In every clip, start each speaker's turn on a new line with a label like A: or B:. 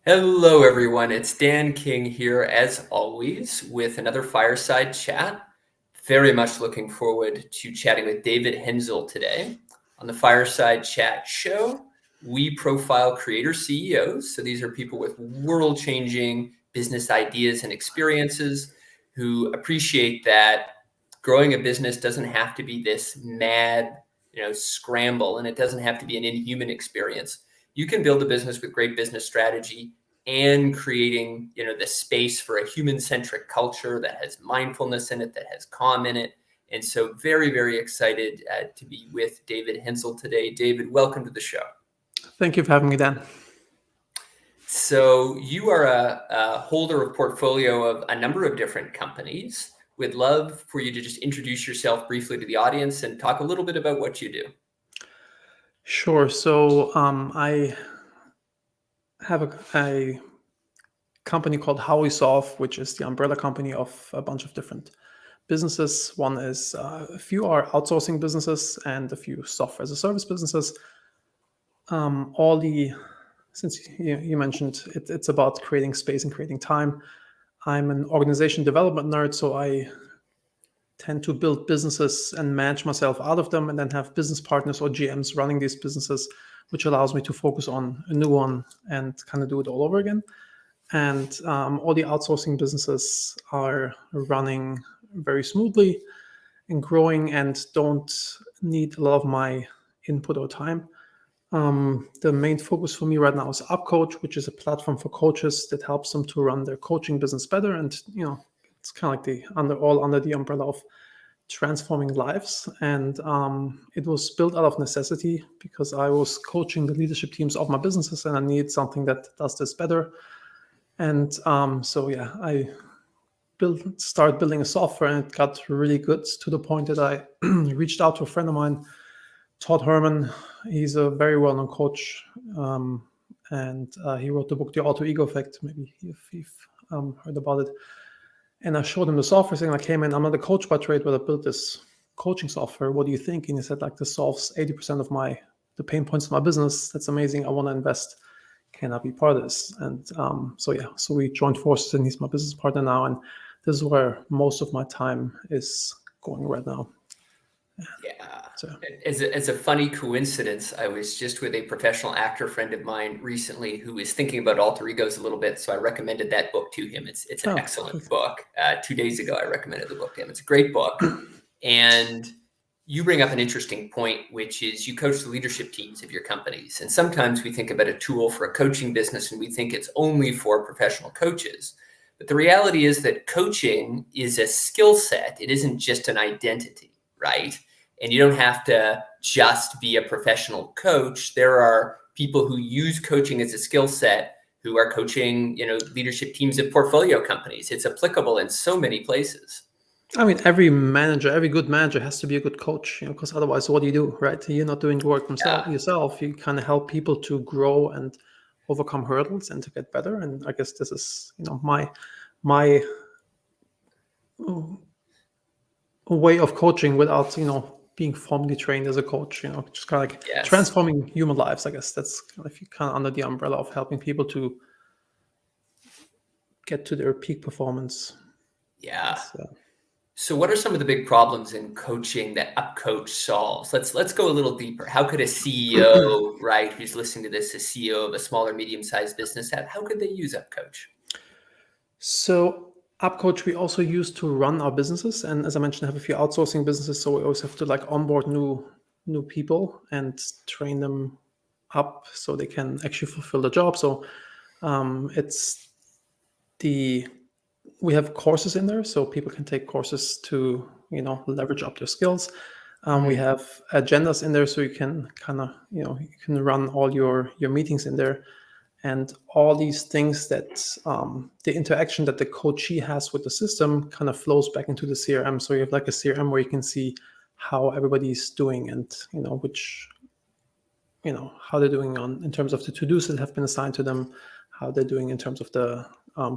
A: Hello, everyone. It's Dan King here, as always, with another Fireside chat. Very much looking forward to chatting with David Henzel today. On the Fireside Chat show, we profile creator CEOs. So these are people with world changing business ideas and experiences who appreciate that growing a business doesn't have to be this mad, scramble, and it doesn't have to be an inhuman experience. You can build a business with great business strategy and creating, the space for a human-centric culture that has mindfulness in it, that has calm in it. And so very, very excited to be with David Henzel today. David, welcome to the show.
B: Thank you for having me, Dan.
A: So you are a holder of portfolio of a number of different companies. We'd love for you to just introduce yourself briefly to the audience and talk a little bit about what you do.
B: Sure. So I have a company called Hobbies, which is the umbrella company of a bunch of different businesses. One is a few are outsourcing businesses and a few software as a service businesses. Since you mentioned it's about creating space and creating time. I'm an organization development nerd, so I tend to build businesses and manage myself out of them and then have business partners or GMs running these businesses, which allows me to focus on a new one and kind of do it all over again. And all the outsourcing businesses are running very smoothly and growing and don't need a lot of my input or time. The main focus for me right now is Upcoach, which is a platform for coaches that helps them to run their coaching business better. And it's kind of like under the umbrella of transforming lives. And it was built out of necessity because I was coaching the leadership teams of my businesses, and I needed something that does this better. And I started building a software, and it got really good to the point that I reached out to a friend of mine, Todd Herman. He's a very well-known coach, and he wrote the book The Alter Ego Effect. Maybe if you've heard about it. And I showed him the software, saying like, "Hey man, I'm not a coach by trade, but I built this coaching software. What do you think?" And he said like, "This solves 80% of the pain points of my business. That's amazing. I want to invest. Can I be part of this?" And so we joined forces, and he's my business partner now. And this is where most of my time is going right now.
A: Yeah. So, as a funny coincidence, I was just with a professional actor friend of mine recently who is thinking about alter egos a little bit. So I recommended that book to him. It's an excellent book. 2 days ago, I recommended the book to him. It's a great book. And you bring up an interesting point, which is you coach the leadership teams of your companies. And sometimes we think about a tool for a coaching business and we think it's only for professional coaches. But the reality is that coaching is a skill set. It isn't just an identity, right? And you don't have to just be a professional coach. There are people who use coaching as a skill set who are coaching, leadership teams of portfolio companies. It's applicable in so many places.
B: I mean, every good manager has to be a good coach, because otherwise what do you do, right? You're not doing the work yourself. You kind of help people to grow and overcome hurdles and to get better. And I guess this is, my way of coaching without, being formally trained as a coach, just kind of like transforming human lives. I guess that's kind of under the umbrella of helping people to get to their peak performance.
A: Yeah. So what are some of the big problems in coaching that Upcoach solves? Let's go a little deeper. How could a CEO, right, who's listening to this, a CEO of a smaller, medium-sized business, how could they use Upcoach?
B: So Upcoach we also use to run our businesses, and as I mentioned, I have a few outsourcing businesses, so we always have to like onboard new people and train them up so they can actually fulfill the job. So we have courses in there, so people can take courses to leverage up their skills. We have agendas in there, so you can kind of you can run all your meetings in there. And all these things that the interaction that the coachee has with the system kind of flows back into the CRM. So you have like a CRM where you can see how everybody's doing and, how they're doing in terms of the to-dos that have been assigned to them, how they're doing in terms of the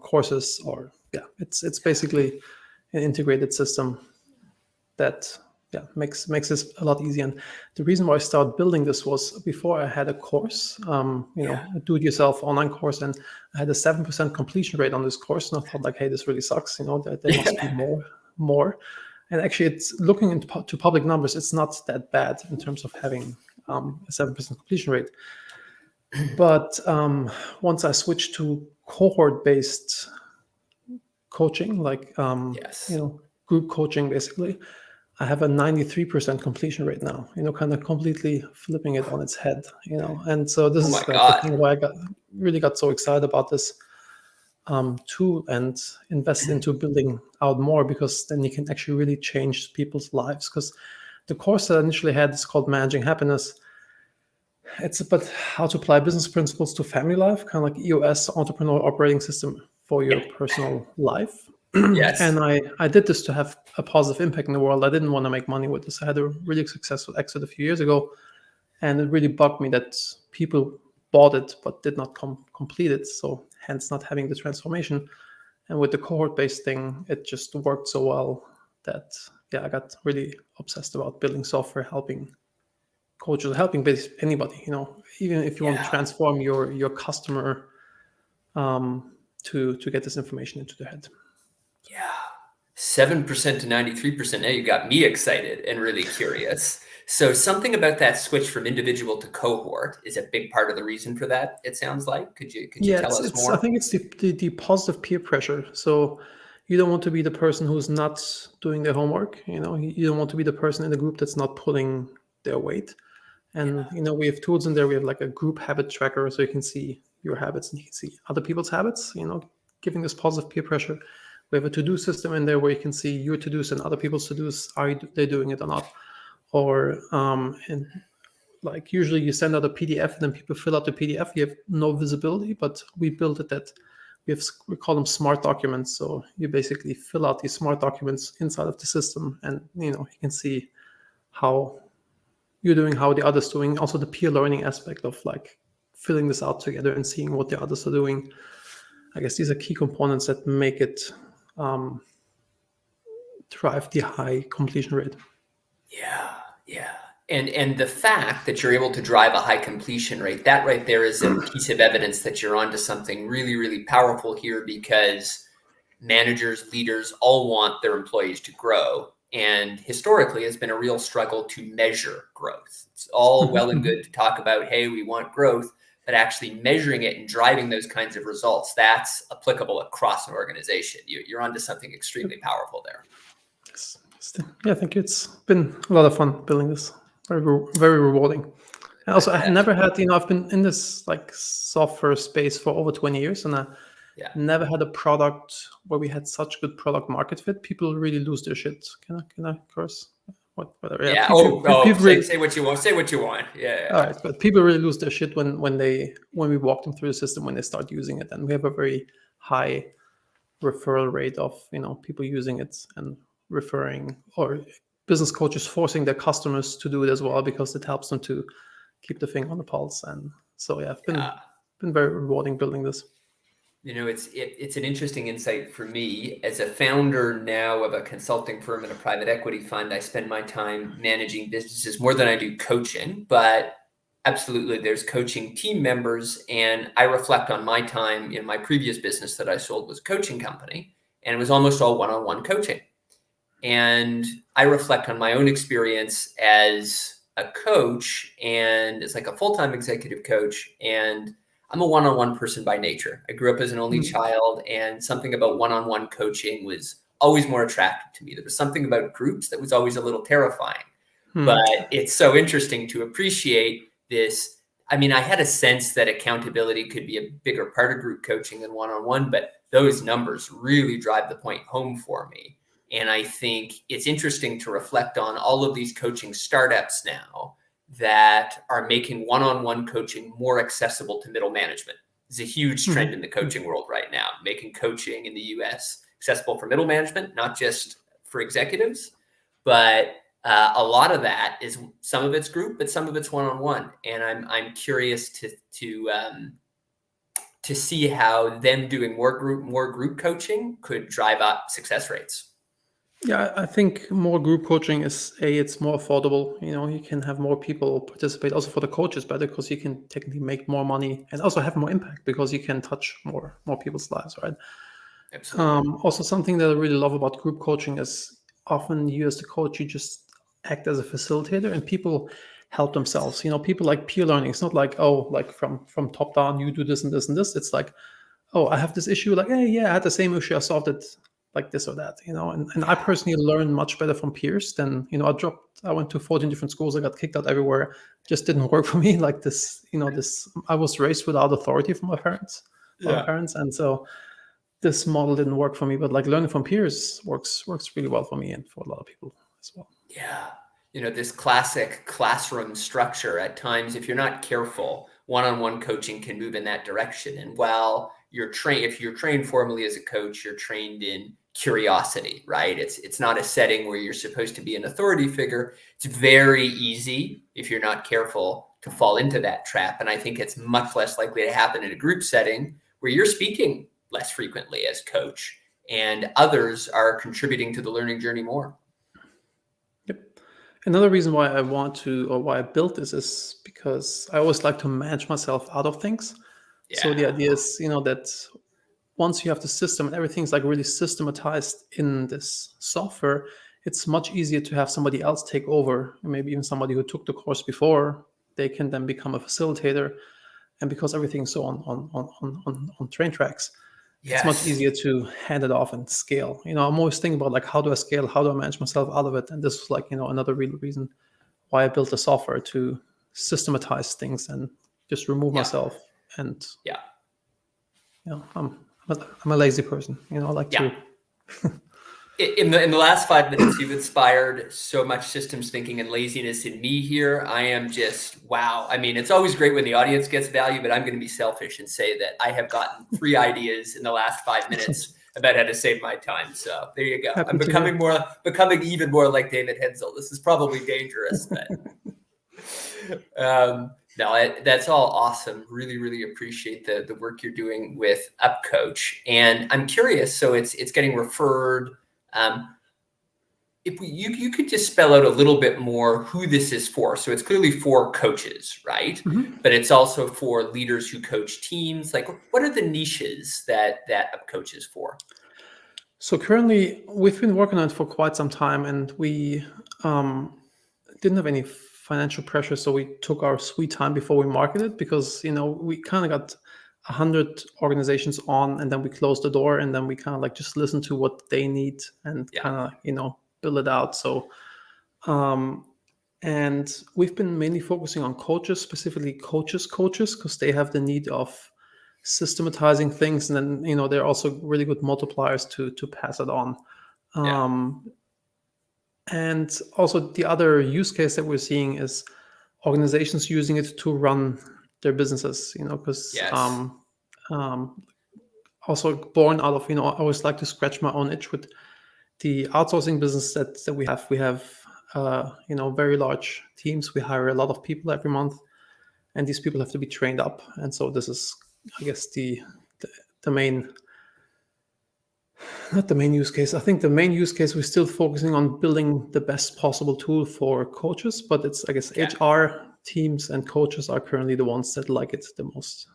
B: courses, or it's basically an integrated system that makes this a lot easier. And the reason why I started building this was before I had a course, a do-it-yourself online course, and I had a 7% completion rate on this course, and I thought like, hey, this really sucks. There must be more. And actually, it's looking into public numbers. It's not that bad in terms of having a 7% completion rate. But once I switched to cohort-based coaching, like group coaching, basically, I have a 93% completion rate now. Kind of completely flipping it on its head. And so this is like the thing why I really got so excited about this tool and invest into building out more, because then you can actually really change people's lives. Because the course that I initially had is called Managing Happiness. It's about how to apply business principles to family life, kind of like EOS, Entrepreneur Operating System, for your personal life.
A: Yes.
B: And I did this to have a positive impact in the world. I didn't want to make money with this. I had a really successful exit a few years ago, and it really bugged me that people bought it but did not complete it, so hence not having the transformation. And with the cohort-based thing, it just worked so well that I got really obsessed about building software, helping coaches, helping basically anybody, even if you want to transform your customer to get this information into their head.
A: 7% to 93%. Now you got me excited and really curious. So something about that switch from individual to cohort is a big part of the reason for that, it sounds like. Could you tell us more?
B: I think it's the positive peer pressure. So you don't want to be the person who's not doing their homework. You don't want to be the person in the group that's not pulling their weight. And we have tools in there. We have like a group habit tracker, so you can see your habits and you can see other people's habits, giving this positive peer pressure. We have a to-do system in there where you can see your to-dos and other people's to-dos. Are they doing it or not? Or and like usually you send out a PDF and then people fill out the PDF. You have no visibility, but we built it that we call them smart documents. So you basically fill out these smart documents inside of the system, and you can see how you're doing, how the others doing. Also the peer learning aspect of like filling this out together and seeing what the others are doing. I guess these are key components that make it drive the high completion rate.
A: Yeah. And the fact that you're able to drive a high completion rate, that right there is a piece of evidence that you're onto something really, really powerful here, because managers, leaders all want their employees to grow. And historically, it's been a real struggle to measure growth. It's all well and good to talk about, hey, we want growth, but actually measuring it and driving those kinds of results, that's applicable across an organization. You're onto something extremely powerful there.
B: I think it's been a lot of fun building this. Very, very rewarding. And also, I never had, I've been in this like software space for over 20 years, and I never had a product where we had such good product market fit. People really lose their shit. Can I curse? Whatever.
A: Yeah. People say what you want. Say what you want. Yeah.
B: All right, but people really lose their shit when we walk them through the system, when they start using it, and we have a very high referral rate of people using it and referring, or business coaches forcing their customers to do it as well, because it helps them to keep the finger on the pulse. And so it's been very rewarding building this.
A: It's an interesting insight for me as a founder now of a consulting firm and a private equity fund. I spend my time managing businesses more than I do coaching, but absolutely there's coaching team members, and I reflect on my time in my previous business that I sold was a coaching company, and it was almost all one-on-one coaching. And I reflect on my own experience as a coach and as like a full-time executive coach. And I'm a one-on-one person by nature. I grew up as an only child, and something about one-on-one coaching was always more attractive to me. There was something about groups that was always a little terrifying, but it's so interesting to appreciate this. I mean, I had a sense that accountability could be a bigger part of group coaching than one-on-one, but those numbers really drive the point home for me. And I think it's interesting to reflect on all of these coaching startups now that are making one-on-one coaching more accessible to middle management. It's a huge trend in the coaching world right now, making coaching in the US accessible for middle management, not just for executives, but a lot of that is, some of it's group, but some of it's one-on-one. And I'm curious to see how them doing more group coaching could drive up success rates.
B: Yeah, I think more group coaching is it's more affordable. You can have more people participate. Also for the coaches, better because you can technically make more money and also have more impact because you can touch more people's lives, right?
A: Absolutely.
B: Also, something that I really love about group coaching is often you as the coach, you just act as a facilitator, and people help themselves. People like peer learning. It's not like, oh, like from top down, you do this and this and this. It's like, oh, I have this issue. Like, hey, yeah, I had the same issue. I solved it like this or that. And I
A: Yeah.
B: personally learn much better from peers than I went to 14 different schools. I got kicked out everywhere. Just didn't work for me. Like this. I was raised without authority from my parents,
A: Yeah.
B: and so this model didn't work for me. But like learning from peers works really well for me and for a lot of people as well.
A: Yeah. This classic classroom structure at times, if you're not careful, one-on-one coaching can move in that direction. And while if you're trained formally as a coach, you're trained in curiosity, right? It's not a setting where you're supposed to be an authority figure. It's very easy, if you're not careful, to fall into that trap. And I think it's much less likely to happen in a group setting where you're speaking less frequently as coach and others are contributing to the learning journey more.
B: Yep. Another reason why I want to, or why I built this, is because I always like to manage myself out of things. So the
A: Yeah.
B: idea is, that once you have the system and everything's like really systematized in this software, it's much easier to have somebody else take over, maybe even somebody who took the course before. They can then become a facilitator, and because everything's so on train tracks, it's much
A: Yes.
B: easier to hand it off and scale. I'm always thinking about like, how do I scale? How do I manage myself out of it? And this was like, another real reason why I built the software, to systematize things and just remove
A: Yeah.
B: myself. And
A: Yeah.
B: I'm a lazy person. I like
A: Yeah.
B: to.
A: In the last 5 minutes, you've inspired so much systems thinking and laziness in me here. I am just, wow. I mean, it's always great when the audience gets value, but I'm going to be selfish and say that I have gotten 3 ideas in the last 5 minutes about how to save my time. So there you go. I'm
B: Happy to hear.
A: becoming even more like David Henzel. This is probably dangerous, but no, that's all awesome. Really, really appreciate the work you're doing with Upcoach. And I'm curious, so it's getting referred. Um, if you could just spell out a little bit more who this is for. So it's clearly for coaches, right?
B: Mhm.
A: But it's also for leaders who coach teams. Like, what are the niches that Upcoach is for?
B: So currently, we've been working on it for quite some time, and we didn't have any financial pressure, so we took our sweet time before we marketed, because we kind of got 100 organizations on, and then we closed the door, and then we kind of like just listen to what they need and
A: Yeah,
B: kind of build it out. So and we've been mainly focusing on coaches, specifically coaches, because they have the need of systematizing things, and then they're also really good multipliers to pass it on.
A: yeah,
B: um, and also the other use case that we're seeing is organizations using it to run their businesses, because
A: yes,
B: um, also born out of, I always like to scratch my own itch with the outsourcing business that we have. We have, very large teams. We hire a lot of people every month, and these people have to be trained up. And so this is, I guess, the main, not the main use case. I think the main use case, we're still focusing on building the best possible tool for coaches, but it's, I guess,
A: yeah.
B: HR teams and coaches are currently the ones that like it the most.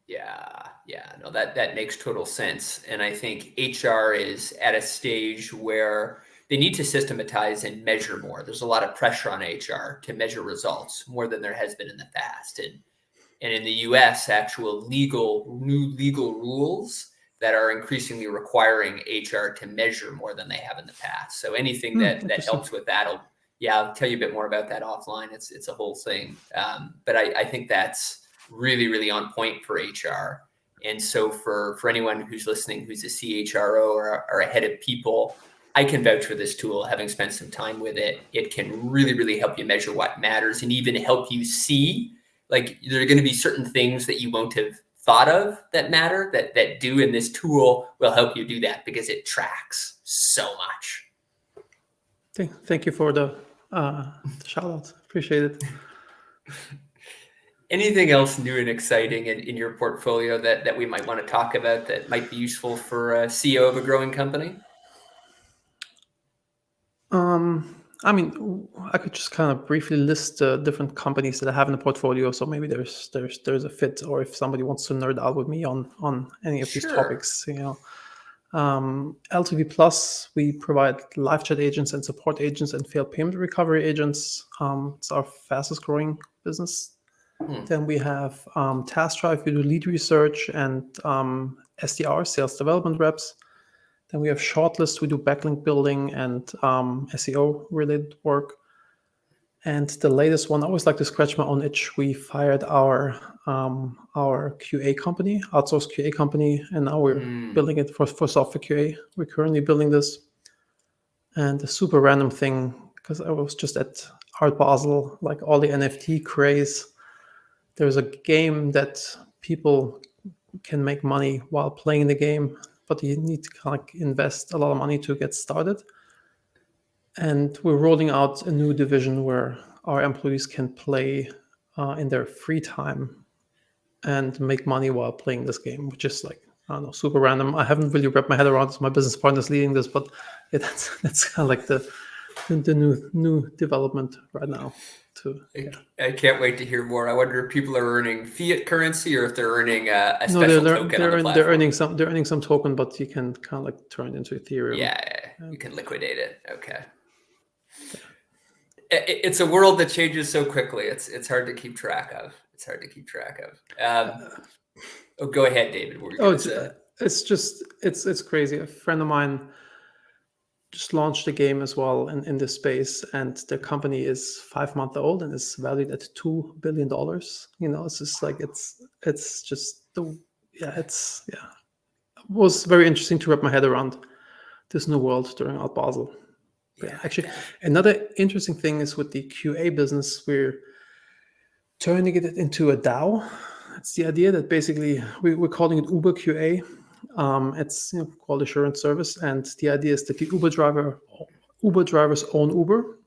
A: Yeah, yeah, no, that makes total sense. And I think HR is at a stage where they need to systematize and measure more. There's a lot of pressure on HR to measure results more than there has been in the past. And in the US, new legal rules that are increasingly requiring HR to measure more than they have in the past. So anything that
B: Interesting.
A: helps with that, I'll tell you a bit more about that offline. It's a whole thing. But I think that's really, really on point for HR. And so for anyone who's listening, who's a CHRO or a head of people, I can vouch for this tool, having spent some time with it. It can really, really help you measure what matters and even help you see, like, there are going to be certain things that you won't have thought of that matter that do, and this tool will help you do that because it tracks so much.
B: Thank you for the shout out. Appreciate it.
A: Anything else new and exciting in your portfolio that we might want to talk about that might be useful for a CEO of a growing company?
B: I mean, I could just kind of briefly list the different companies that I have in the portfolio. So maybe there's a fit, or if somebody wants to nerd out with me on any of these
A: Sure.
B: topics, LTV Plus, we provide live chat agents and support agents and failed payment recovery agents. It's our fastest growing business. Then we have Task Drive. We do lead research and SDR, sales development reps. Then we have Shortlist. We do backlink building and SEO related work. And the latest one, I always like to scratch my own itch. We fired our QA company, outsourced QA company, and now we're building it for software QA. We're currently building this. And a super random thing, because I was just at Art Basel, like all the NFT craze. There's a game that people can make money while playing the game, but you need to kind of invest a lot of money to get started. And we're rolling out a new division where our employees can play in their free time and make money while playing this game, which is like, I don't know, super random. I haven't really wrapped my head around it. My business partner's leading this, but that's kind of like the new development right now.
A: I can't wait to hear more. I wonder if people are earning fiat currency or if they're earning a
B: No,
A: special token on the platform.
B: They're earning some token, but you can kind of like turn it into Ethereum.
A: Yeah, you can liquidate it. Okay. It's a world that changes so quickly. It's hard to keep track of. Go ahead, David. What were you going to say?
B: It's crazy. A friend of mine just launched a game as well in this space, and the company is 5 months old and is valued at $2 billion. It's just like it was very interesting to wrap my head around this new world during Art Basel. Yeah, actually, another interesting thing is with the QA business, we're turning it into a DAO. It's the idea that basically we're calling it Uber QA. It's quality assurance service, and the idea is that the Uber drivers own Uber.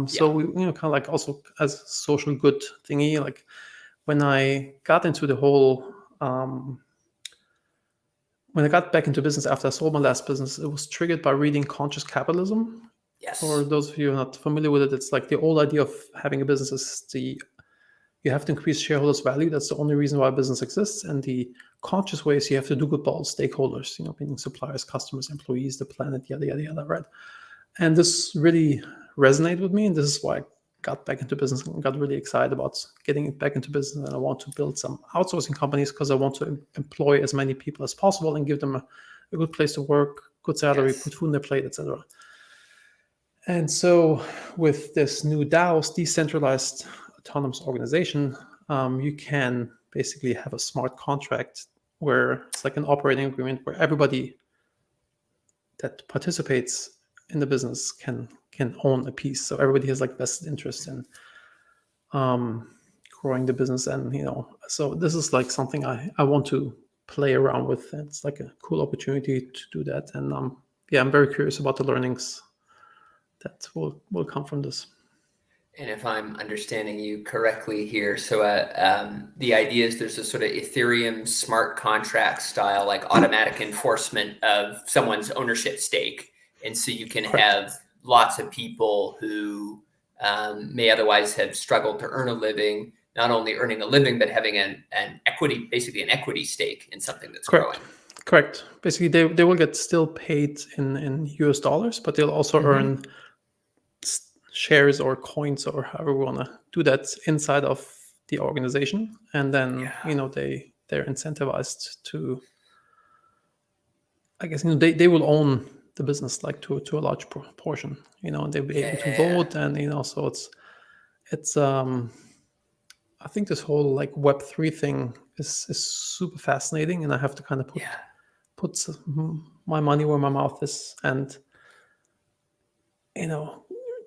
B: So we kind of like also as a social good thingy. Like when I got into the whole when I got back into business after I sold my last business, it was triggered by reading Conscious Capitalism.
A: Yes.
B: For those of you who are not familiar with it, it's like the old idea of having a business is you have to increase shareholders' value. That's the only reason why a business exists. And the conscious way is you have to do good by all stakeholders, meaning suppliers, customers, employees, the planet, yada, yada, yada, right? And this really resonated with me. And this is why I got back into business and got really excited about getting back into business. And I want to build some outsourcing companies because I want to employ as many people as possible and give them a good place to work, good salary, put food on their plate, etc. And so with this new DAO's decentralized autonomous organization, you can basically have a smart contract where it's like an operating agreement where everybody that participates in the business can own a piece. So everybody has like vested interest in growing the business. And, so this is like something I want to play around with. It's like a cool opportunity to do that. And I'm very curious about the learnings that will come from this.
A: And if I'm understanding you correctly here, so the idea is there's a sort of Ethereum smart contract style, like automatic enforcement of someone's ownership stake. And so you can have lots of people who may otherwise have struggled to earn a living, not only earning a living, but having an equity, basically an equity stake in something that's growing.
B: Correct. Basically, they will get still paid in US dollars, but they'll also earn shares or coins or however we want to do that inside of the organization. And then, they're incentivized to, I guess, they will own the business like to a large portion, and they'll be able to vote. And, so it's I think this whole like Web3 thing is super fascinating, and I have to kind of put my money where my mouth is, and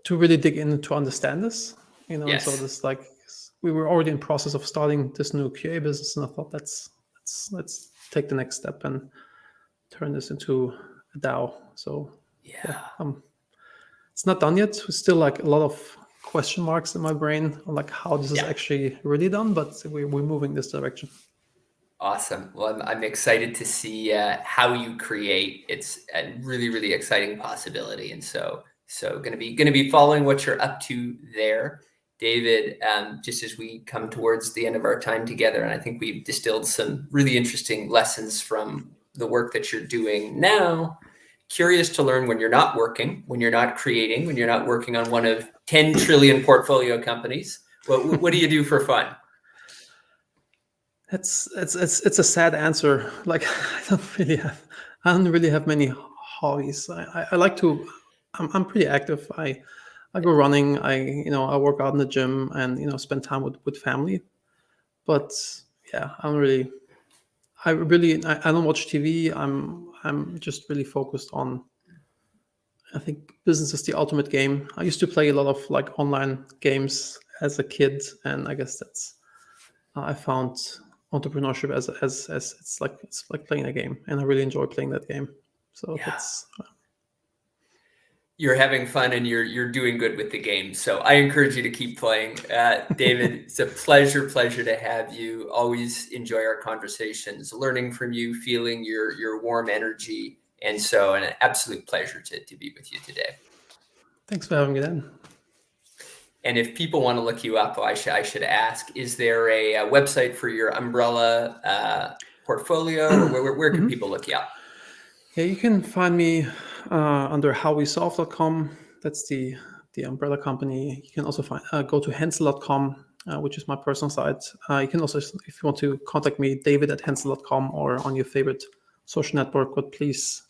B: to really dig in to understand this, And so this like we were already in process of starting this new QA business, and I thought let's take the next step and turn this into a DAO. So it's not done yet. There's still like a lot of question marks in my brain on like how this is actually really done, but we're moving this direction.
A: Awesome. Well, I'm excited to see how you create. It's a really, really exciting possibility. And so So going to be following what you're up to there, David. Just as we come towards the end of our time together, and I think we've distilled some really interesting lessons from the work that you're doing now. Curious to learn, when you're not working, when you're not creating, when you're not working on one of 10 trillion portfolio companies, what do you do for fun?
B: It's a sad answer. Like I don't really have many hobbies. I like to. I'm pretty active. I go running. I work out in the gym and spend time with family. But yeah, I don't watch TV. I'm just really focused on. I think business is the ultimate game. I used to play a lot of like online games as a kid, and I guess that's I found entrepreneurship as it's like playing a game, and I really enjoy playing that game. So
A: Yeah.
B: that's
A: You're having fun and you're doing good with the game. So I encourage you to keep playing. David, it's a pleasure to have you. Always enjoy our conversations, learning from you, feeling your warm energy. And so an absolute pleasure to be with you today.
B: Thanks for having me then.
A: And if people want to look you up, I should ask, is there a website for your umbrella portfolio? Where can people look you up?
B: Yeah, you can find me under howwesolve.com. That's the umbrella company. You can also go to henzel.com, which is my personal site. You can also, if you want to contact me, david@henzel.com or on your favorite social network. But please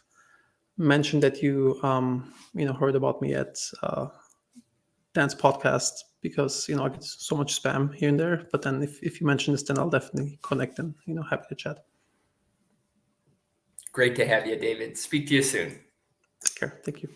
B: mention that you heard about me at Dan's podcast, because I get so much spam here and there. But then if you mention this, then I'll definitely connect and happy to chat.
A: Great to have you, David. Speak to you soon.
B: Take care. Thank you.